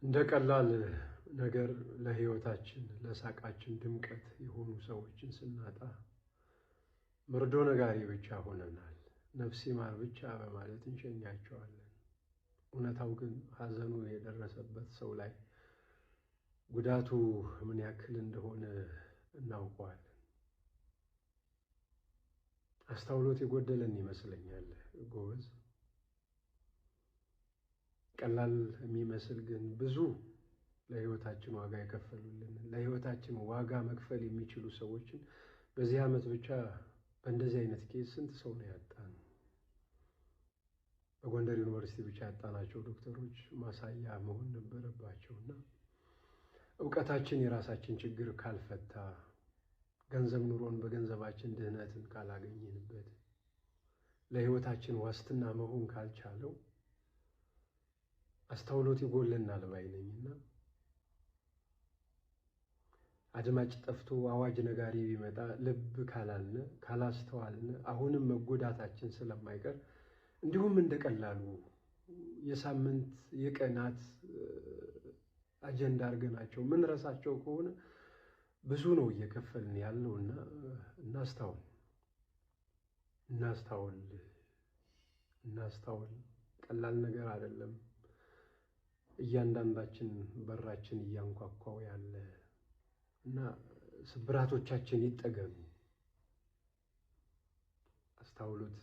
እንደ ቀላል ነገር ለህይወታችን ለሳቃችን ድምቀት የሆኑ ሰዎችን ስናጣ መርዶ ነጋሪ ብቻ ሆነናል። ነፍስ ይማር ብቻ በማለት እንሸኛቸዋለን። እውነታው ግን ሐዘኑ የደረሰበት ሰው ላይ ጉዳቱ ምን ያክል እንደሆነ እናውቀዋለን። አስተውሎት የጎደለን ይመስለኛል ጎበዝ። ቀላል የሚመስል ግን ብዙ ለህይወታችን ዋጋ የከፈሉልን ለህይወታችን ዋጋ መክፈል የሚችሉ ሰዎችን በዚህ ዓመት ብቻ በእንደዚህ አይነት ኬስ ስንት ሰው ነው ያጣን? በጎንደር ዩኒቨርሲቲ ብቻ ያጣናቸው ዶክተሮች ማሳያ መሆን ነበረባቸውና እውቀታችን የራሳችን ችግር ካልፈታ፣ ገንዘብ ኑሮን በገንዘባችን ድህነትን ካላገኘንበት፣ ለህይወታችን ዋስትና መሆን ካልቻለው አስተውሎት ይጎለናል ባይ ነኝና አድማጭ ጠፍቶ አዋጅ ነጋሪ ቢመጣ ልብ ካላልን ካላስተዋልን አሁንም መጎዳታችን ስለማይቀር እንዲሁም እንደቀላሉ የሳምንት የቀናት አጀንዳ አድርገናቸው ምን ረሳቸው ከሆነ ብዙ ነው እየከፈልን ያለውና እናስተውል። ቀላል ነገር አይደለም። እያንዳንዳችን በራችን እያንኳኳው ያለ እና ስብራቶቻችን ይጠገኑ። አስተውሉት።